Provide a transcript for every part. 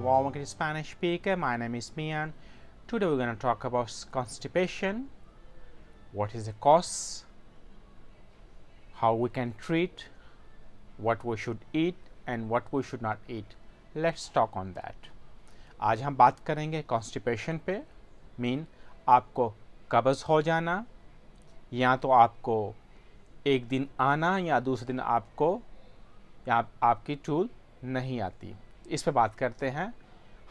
warm welcome to Spanish speaker. My name is Mian. Today we're going to talk about constipation. What is the cause? How we can treat? What we should eat and what we should not eat. Let's talk on that. आज हम बात करेंगे constipation पे. Mean आपको कब्ज़ हो जाना, या तो आपको एक दिन आना या दूसरे दिन आपको या आपकी टूल नहीं आती. इस पे बात करते हैं.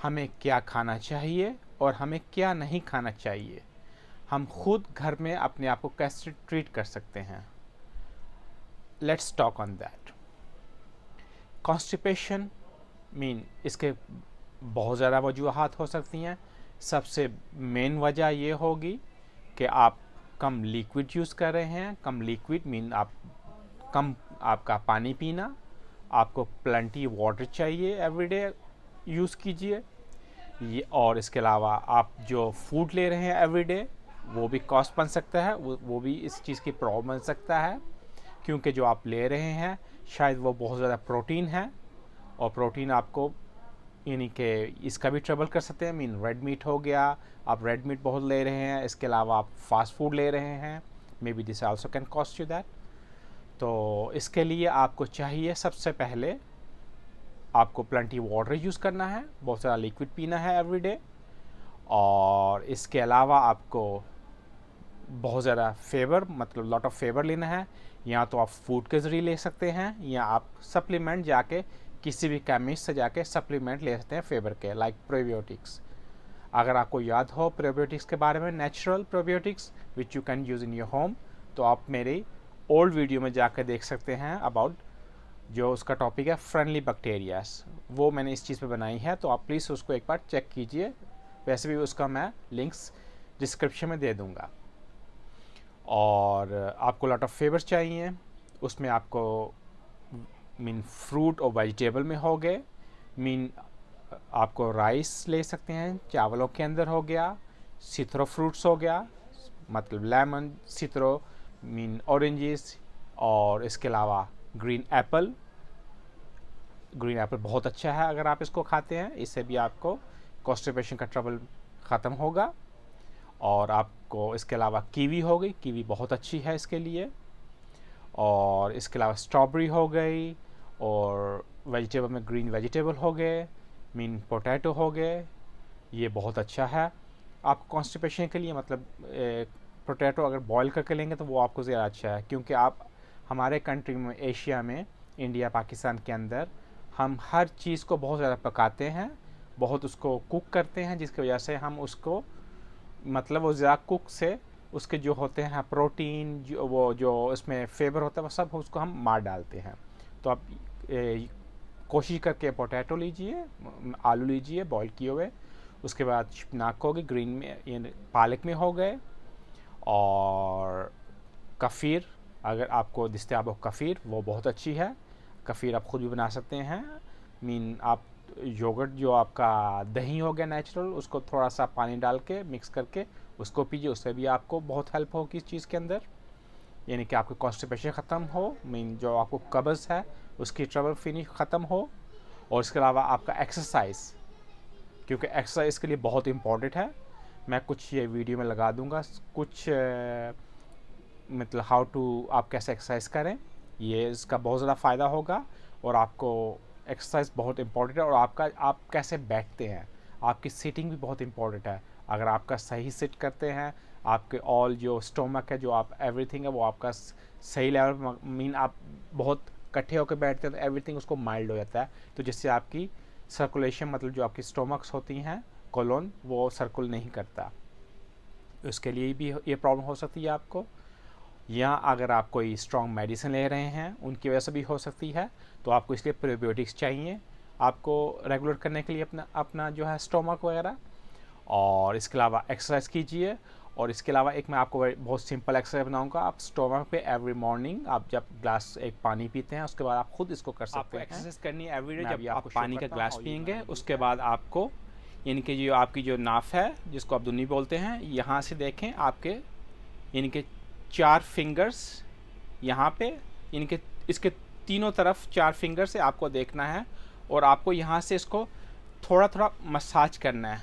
हमें क्या खाना चाहिए और हमें क्या नहीं खाना चाहिए. हम खुद घर में अपने आप को कैसे ट्रीट कर सकते हैं. Let's talk on that. Constipation mean इसके बहुत ज़्यादा वजूहात हो सकती हैं. सबसे मेन वजह ये होगी कि आप कम लिक्विड यूज़ कर रहे हैं. कम लिक्विड मीन आप कम आपका पानी पीना. आपको प्लेंटी वाटर चाहिए एवरीडे यूज़ कीजिए. ये और इसके अलावा आप जो फूड ले रहे हैं एवरीडे वो भी कॉस्ट बन सकता है. वो भी इस चीज़ की प्रॉब्लम बन सकता है, क्योंकि जो आप ले रहे हैं शायद वो बहुत ज़्यादा प्रोटीन है, और प्रोटीन आपको यानी कि इसका भी ट्रबल कर सकते हैं. मीन रेड मीट हो गया, आप रेड मीट बहुत ले रहे हैं. इसके अलावा आप फास्ट फूड ले रहे हैं, may be this also can cost you that. तो इसके लिए आपको चाहिए सबसे पहले आपको प्लेंटी वाटर यूज़ करना है, बहुत सारा लिक्विड पीना है एवरीडे. और इसके अलावा आपको बहुत ज़्यादा फेवर मतलब लॉट ऑफ फेवर लेना है. या तो आप फूड के ज़रिए ले सकते हैं, या आप सप्लीमेंट जाके किसी भी केमिस्ट से जाके सप्लीमेंट ले सकते हैं फेवर के, लाइक प्रोबायोटिक्स. अगर आपको याद हो प्रोबायोटिक्स के बारे में, natural probiotics which you can use in your home, तो आप मेरी ओल्ड वीडियो में जाकर देख सकते हैं अबाउट जो उसका टॉपिक है फ्रेंडली बैक्टीरियाज. वो मैंने इस चीज़ पे बनाई है, तो आप प्लीज़ उसको एक बार चेक कीजिए. वैसे भी उसका मैं लिंक्स डिस्क्रिप्शन में दे दूँगा. और आपको लॉट ऑफ फेवर्स चाहिए. उसमें आपको मीन फ्रूट और वेजिटेबल में हो गए. मीन आपको राइस ले सकते हैं, चावलों के अंदर हो गया. सिट्रो फ्रूट्स हो गया, मतलब लेमन, सिट्रो मीन ऑरेंजेस. और इसके अलावा ग्रीन एप्पल बहुत अच्छा है अगर आप इसको खाते हैं. इससे भी आपको कॉन्स्टिपेशन का ट्रबल ख़त्म होगा. और आपको इसके अलावा कीवी हो गई, कीवी बहुत अच्छी है इसके लिए. और इसके अलावा स्ट्रॉबेरी हो गई, और वेजिटेबल में ग्रीन वेजिटेबल हो गए, मीन पोटैटो हो गए. ये बहुत अच्छा है आपको कॉन्स्टिपेशन के लिए. मतलब पोटैटो अगर बॉईल करके लेंगे तो वो आपको ज़्यादा अच्छा है, क्योंकि आप हमारे कंट्री में, एशिया में, इंडिया पाकिस्तान के अंदर हम हर चीज़ को बहुत ज़्यादा पकाते हैं, बहुत उसको कुक करते हैं, जिसकी वजह से हम उसको मतलब वो ज़्यादा कुक से उसके जो होते हैं प्रोटीन, जो इसमें फेवर होता है, वो सब उसको हम मार डालते हैं. तो आप कोशिश करके पोटैटो लीजिए, आलू लीजिए बॉईल किए हुए. उसके बाद शिपनाक हो गई, ग्रीन में पालक में हो गए. और कफ़ीर, अगर आपको दस्तयाब हो कफ़ीर, वो बहुत अच्छी है. कफ़ीर आप ख़ुद भी बना सकते हैं. मीन आप योगर्ट जो आपका दही हो गया नेचुरल, उसको थोड़ा सा पानी डाल के मिक्स करके उसको पीजिए. उससे भी आपको बहुत हेल्प होगी इस चीज़ के अंदर, यानी कि आपको कॉन्स्टिपेशन ख़त्म हो. मीन जो आपको कब्ज़ है उसकी ट्रबल फिनिश ख़त्म हो. और इसके अलावा आपका एक्सरसाइज, क्योंकि एक्सरसाइज के लिए बहुत इम्पॉर्टेंट है. मैं कुछ ये वीडियो में लगा दूंगा कुछ मतलब हाउ टू आप कैसे एक्सरसाइज करें. ये इसका बहुत ज़्यादा फ़ायदा होगा. और आपको एक्सरसाइज बहुत इम्पॉर्टेंट है. और आप कैसे बैठते हैं, आपकी सीटिंग भी बहुत इम्पॉर्टेंट है. अगर आपका सही सिट करते हैं, आपके ऑल जो स्टोमक है, जो आप एवरीथिंग है, वो आपका सही लेवल, मीन आप बहुत इकट्ठे होकर बैठते हैं तो एवरीथिंग उसको माइल्ड हो जाता है. तो जिससे आपकी सर्कुलेशन, मतलब जो आपकी स्टोमक्स होती हैं, कोलोन, वो सर्कुल नहीं करता. उसके लिए भी ये प्रॉब्लम हो सकती है आपको. या अगर आप कोई स्ट्रॉन्ग मेडिसिन ले रहे हैं, उनकी वजह से भी हो सकती है. तो आपको इसलिए प्रोबायोटिक्स चाहिए आपको रेगुलर करने के लिए अपना जो है स्टोमक वगैरह. और इसके अलावा एक्सरसाइज कीजिए. और इसके अलावा एक मैं आपको बहुत सिंपल एक्सरसाइज बनाऊंगा. आप स्टोमक पे एवरी मॉर्निंग आप जब ग्लास एक पानी पीते हैं, उसके बाद आप खुद इसको कर सकते हैं. एक्सरसाइज करनी है एवरीडे. जब आप पानी का ग्लास पियेंगे, उसके बाद आपको यानी कि जो आपकी जो नाफ है, जिसको आप दुन्नी बोलते हैं, यहाँ से देखें आपके यानी कि 4 फिंगर्स यहाँ पे, यानी कि इसके तीनों तरफ 4 फिंगर से आपको देखना है. और आपको यहाँ से इसको थोड़ा थोड़ा मसाज करना है।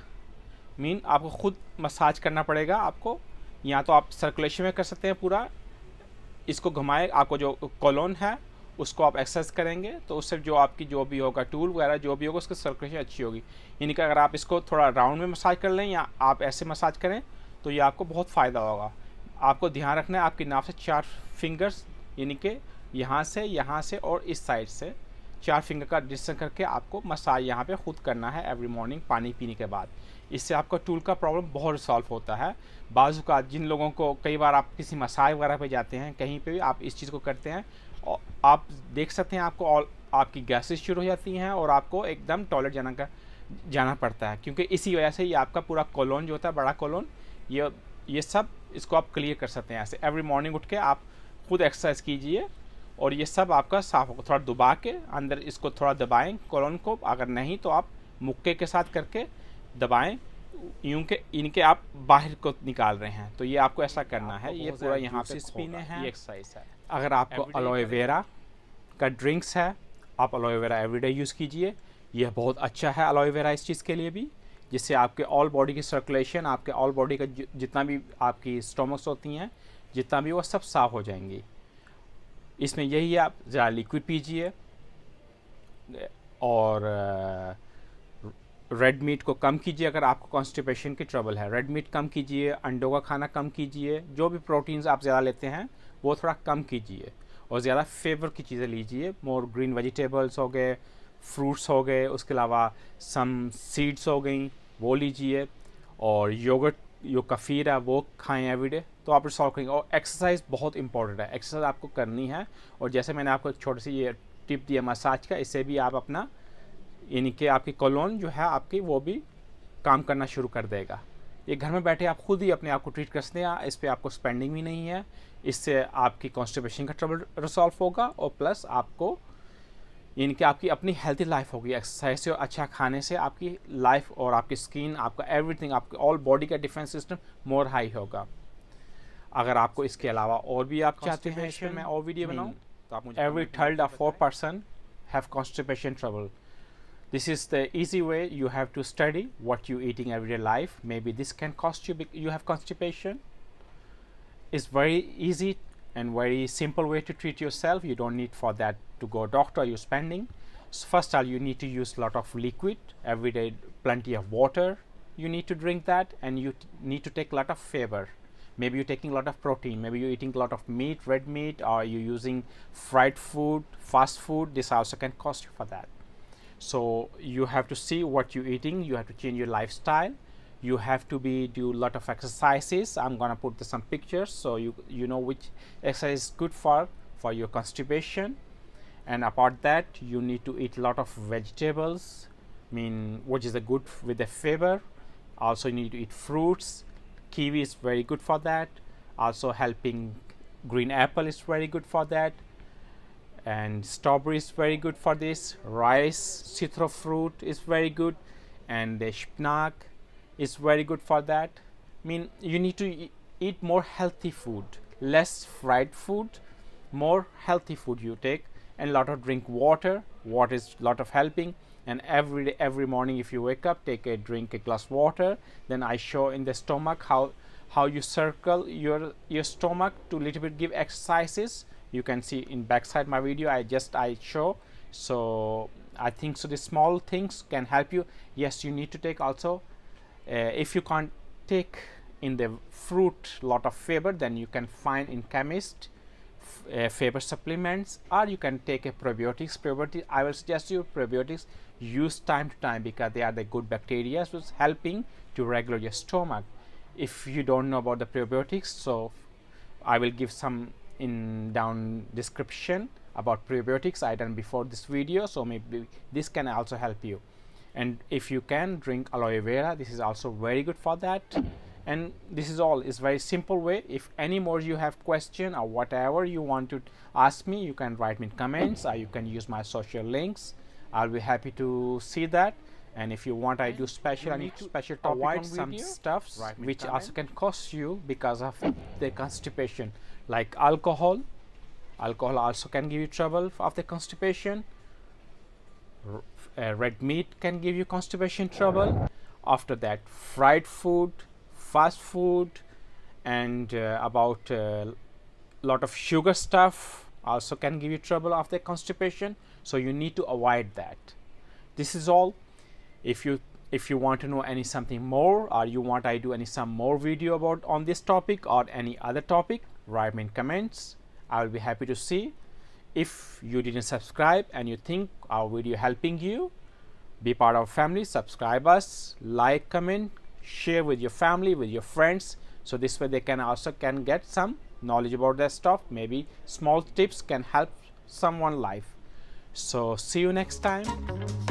मीन आपको खुद मसाज करना पड़ेगा आपको, या तो आप सर्कुलेशन में कर सकते हैं पूरा, इसको घुमाए, आपको जो कॉलोन है उसको आप एक्सरसाइज करेंगे तो उससे जो आपकी जो भी होगा टूल वगैरह जो भी होगा उसकी सर्कुलेशन अच्छी होगी। यानी कि अगर आप इसको थोड़ा राउंड में मसाज कर लें या आप ऐसे मसाज करें तो ये आपको बहुत फ़ायदा होगा। आपको ध्यान रखना है आपकी नाप से 4 फिंगर्स, यानी कि यहाँ से और इस साइड से 4 फिंगर का डिस्टेंस करके आपको मसाज यहाँ पे खुद करना है एवरी मॉर्निंग पानी पीने के बाद। इससे आपका टूल का प्रॉब्लम बहुत रिसॉल्व होता है। बाजू का जिन लोगों को कई बार आप किसी मसाज वगैरह पे जाते हैं, कहीं पे भी आप इस चीज़ को करते हैं और आप देख सकते हैं आपको आपकी गैसेस शुरू हो जाती हैं और आपको एकदम टॉयलेट जाना पड़ता है, क्योंकि इसी वजह से ये आपका पूरा कोलोन जो होता है, बड़ा कोलोन, ये सब इसको आप क्लियर कर सकते हैं। ऐसे एवरी मॉर्निंग उठ के आप खुद एक्सरसाइज कीजिए और ये सब आपका साफ होगा। थोड़ा दबा के अंदर इसको थोड़ा दबाएं कोलोन को, अगर नहीं तो आप मुक्के के साथ करके दबाएं, यूं के इनके आप बाहर को निकाल रहे हैं, तो ये आपको ऐसा करना है। ये पूरा यहाँ पे स्पिन है, ये एक्सरसाइज है। अगर आपको एलोए वेरा का ड्रिंक्स है, आप एलोए वेरा एवरीडे यूज़ कीजिए। यह बहुत अच्छा है एलोए वेरा इस चीज़ के लिए भी, जिससे आपके ऑल बॉडी की सर्कुलेशन, आपके ऑल बॉडी का जितना भी आपकी स्टोमक्स होती हैं जितना भी, वो सब साफ हो जाएंगी। इसमें यही है, आप ज़रा लिक्विड पीजिए और रेड मीट को कम कीजिए। अगर आपको कॉन्स्टिपेशन की ट्रबल है, रेड मीट कम कीजिए, अंडों का खाना कम कीजिए, जो भी प्रोटीन्स आप ज़्यादा लेते हैं वो थोड़ा कम कीजिए और ज़्यादा फेवर की चीज़ें लीजिए। मोर ग्रीन वेजिटेबल्स हो गए, फ्रूट्स हो गए, उसके अलावा सम सीड्स हो गई, वो लीजिए, और योगर्ट जो कफ़ीर है वो खाएं एवरीडे, तो आप रिसॉल्व करेंगे। और एक्सरसाइज बहुत इंपॉर्टेंट है, एक्सरसाइज आपको करनी है। और जैसे मैंने आपको एक छोटी सी ये टिप दिया मसाज का, इससे भी आप अपना यानी कि आपकी कोलोन जो है आपकी वो भी काम करना शुरू कर देगा। ये घर में बैठे आप खुद ही अपने आप को ट्रीट कर सकते हैं, इस पर आपको स्पेंडिंग भी नहीं है। इससे आपकी कॉन्स्टिपेशन का ट्रबल रिसॉल्व होगा और प्लस आपको यानी कि आपकी अपनी हेल्थी लाइफ होगी। एक्सरसाइज से और अच्छा खाने से आपकी लाइफ और आपकी स्किन, आपका एवरीथिंग, आपके ऑल बॉडी का डिफेंस सिस्टम मोर हाई होगा। अगर आपको इसके अलावा और भी आप चाहते हैं इस पर मैं और वीडियो बनाऊँ तो आप मुझे एवरी थर्ड और fourth person have constipation trouble. This is the easy way you have to study what you eating everyday life. Maybe this can cost you, you have constipation. It's very easy and very simple way to treat yourself. You don't need for that to go doctor, you're spending. So first all, you need to use a lot of liquid every day, plenty of water. You need to drink that, and you need to take a lot of fiber. Maybe you're taking a lot of protein, maybe you're eating a lot of meat, red meat, or you're using fried food, fast food. This also can cost you for that. So you have to see what you're eating, you have to change your lifestyle, you have to do a lot of exercises. I'm gonna put some pictures so you know which exercise is good for your constipation. And apart that, you need to eat a lot of vegetables, which is a good with the fiber. Also you need to eat fruits. Kiwi is very good for that. Also helping green apple is very good for that, and strawberry is very good for this. Rice, citron fruit is very good, and the spinach is very good for that. You need to eat more healthy food, less fried food, more healthy food you take, and a lot of drink water. Water is a lot of helping, and every day, every morning if you wake up, drink a glass water. Then I show in the stomach how you circle your stomach to little bit give exercises. You can see in backside my video I show. So I think so the small things can help you. Yes, you need to take also if you can't take in the fruit lot of fiber, then you can find in chemist fiber supplements, or you can take a probiotics. I will suggest you probiotics, use time to time, because they are the good bacteria which is helping to regulate your stomach. If you don't know about the probiotics, so I will give some in down description about probiotics I done before this video, so maybe this can also help you. And if you can drink aloe vera, this is also very good for that. And this is all, is very simple way. If any more you have question or whatever you want to ask me, you can write me in comments, or you can use my social links. I'll be happy to see that. And if you want, I do special, I need to special topic avoid some stuffs which also can cost you because of the constipation, like alcohol also can give you trouble of the constipation. red meat can give you constipation trouble. After that, fried food, fast food, and about lot of sugar stuff also can give you trouble after constipation, so you need to avoid that. This is all. If you want to know any something more, or you want I do some more video about on this topic or any other topic, write me in comments. I will be happy to see. If you didn't subscribe and you think our video helping you, be part of our family, subscribe us, like, comment, share with your family, with your friends, so this way they can also get some knowledge about that stuff. Maybe small tips can help someone life. So see you next time.